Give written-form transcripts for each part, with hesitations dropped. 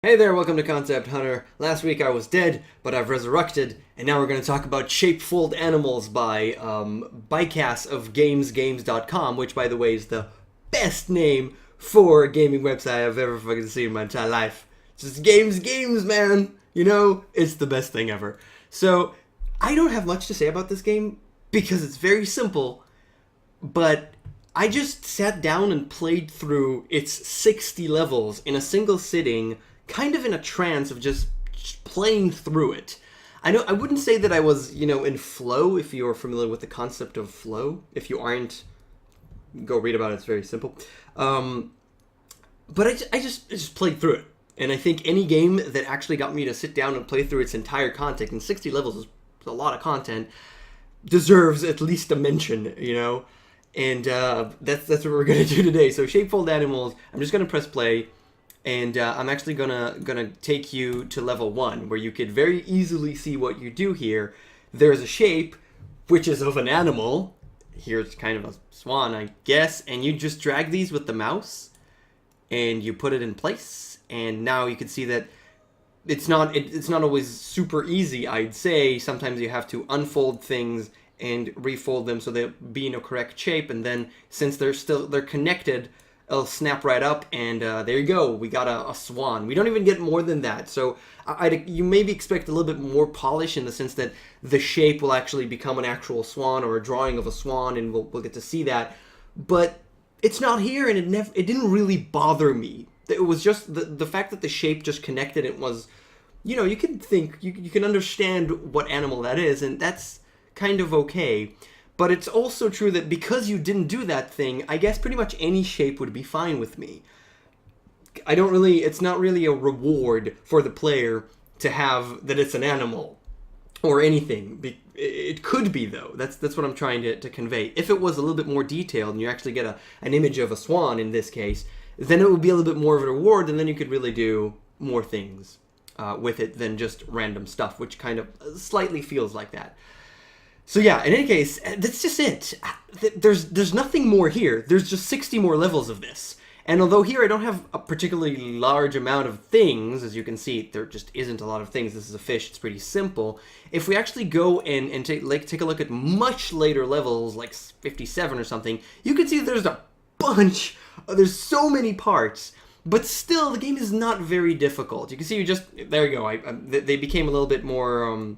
Hey there, welcome to Concept Hunter. Last week I was dead, but I've resurrected, and now we're going to talk about Shapefold Animals by Bycast of GamesGames.com, which, by the way, is the best name for a gaming website I've ever fucking seen in my entire life. It's just games, man! You know, it's the best thing ever. So, I don't have much to say about this game, because it's very simple, but I just sat down and played through its 60 levels in a single sitting, kind of in a trance of just playing through it. I wouldn't say that I was, in flow, if you're familiar with the concept of flow. If you aren't, go read about it, it's very simple. But I just played through it. And I think any game that actually got me to sit down and play through its entire content, and 60 levels is a lot of content, deserves at least a mention, And that's what we're going to do today. So Shapefold Animals, I'm just going to press play. And I'm actually gonna take you to level 1, where you could very easily see what you do here. There's a shape, which is of an animal. Here's kind of a swan, I guess. And you just drag these with the mouse, and you put it in place. And now you can see that it's not always super easy, I'd say. Sometimes you have to unfold things and refold them so they'll be in a correct shape. And then since they're connected, it'll snap right up, and there you go. We got a swan. We don't even get more than that. So you maybe expect a little bit more polish in the sense that the shape will actually become an actual swan or a drawing of a swan, and we'll get to see that. But it's not here, and it didn't really bother me. It was just the fact that the shape just connected. It was, you can think, you can understand what animal that is, and that's kind of okay. But it's also true that because you didn't do that thing, I guess pretty much any shape would be fine with me. It's not really a reward for the player to have that it's an animal or anything. It could be, though. That's what I'm trying to convey. If it was a little bit more detailed and you actually get an image of a swan in this case, then it would be a little bit more of a reward, and then you could really do more things with it than just random stuff, which kind of slightly feels like that. So yeah, in any case, that's just it. There's nothing more here. There's just 60 more levels of this. And although here I don't have a particularly large amount of things, as you can see, there just isn't a lot of things. This is a fish. It's pretty simple. If we actually go and take a look at much later levels, like 57 or something, you can see there's a bunch. There's so many parts. But still, the game is not very difficult. You can see there you go. They became a little bit more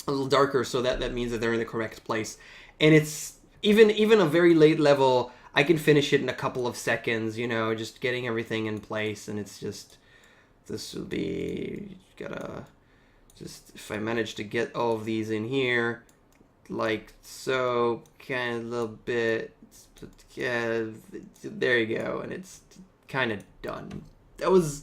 a little darker, so that means that they're in the correct place. And it's even a very late level, I can finish it in a couple of seconds, just getting everything in place. And it's just, this will be, if I manage to get all of these in here, like so, kind of a little bit, yeah, there you go, and it's kind of done. That was,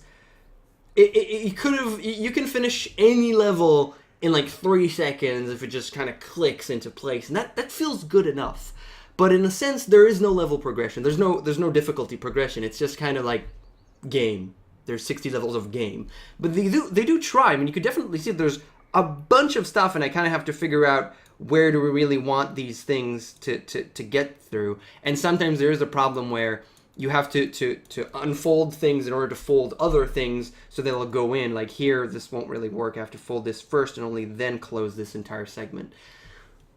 you can finish any level in like 3 seconds if it just kind of clicks into place, and that feels good enough. But in a sense, there is no level progression. There's no difficulty progression. It's just kind of like game. There's 60 levels of game, but they do try. I mean, you could definitely see there's a bunch of stuff, and I kind of have to figure out where do we really want these things to get through. And sometimes there is a problem where you have to unfold things in order to fold other things so they'll go in. Like here, this won't really work. I have to fold this first and only then close this entire segment.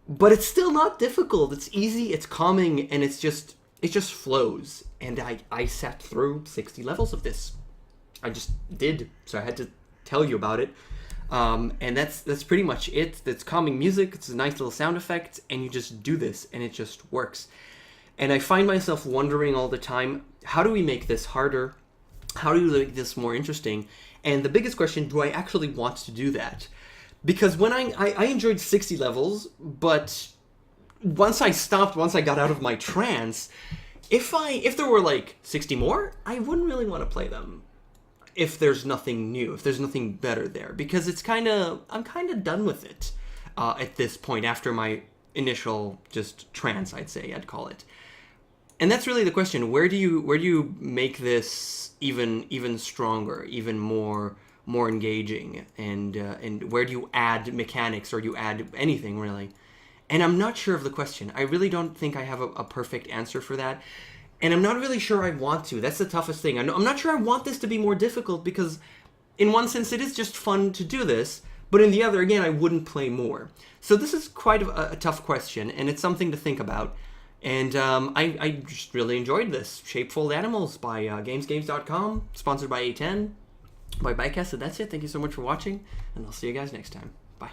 But it's still not difficult. It's easy, it's calming, and it just flows. And I sat through 60 levels of this. I just did, so I had to tell you about it. And that's pretty much it. It's calming music, it's a nice little sound effect, and you just do this, and it just works. And I find myself wondering all the time, how do we make this harder? How do we make this more interesting? And the biggest question, do I actually want to do that? Because when I enjoyed 60 levels, but once I got out of my trance, if there were like 60 more, I wouldn't really want to play them. If there's nothing new, if there's nothing better there. Because I'm kind of done with it at this point, after my initial just trance, I'd call it. And that's really the question. Where do you make this even stronger, even more engaging, and where do you add mechanics, or you add anything really? And I'm not sure of the question. I really don't think I have a perfect answer for that. And I'm not really sure I want to. That's the toughest thing. I'm not sure I want this to be more difficult, because in one sense, it is just fun to do this, but in the other, again, I wouldn't play more. So this is quite a tough question, and it's something to think about. And I just really enjoyed this. Shapefold Animals by GamesGames.com, sponsored by A10, by Bytecast. So that's it. Thank you so much for watching, and I'll see you guys next time. Bye.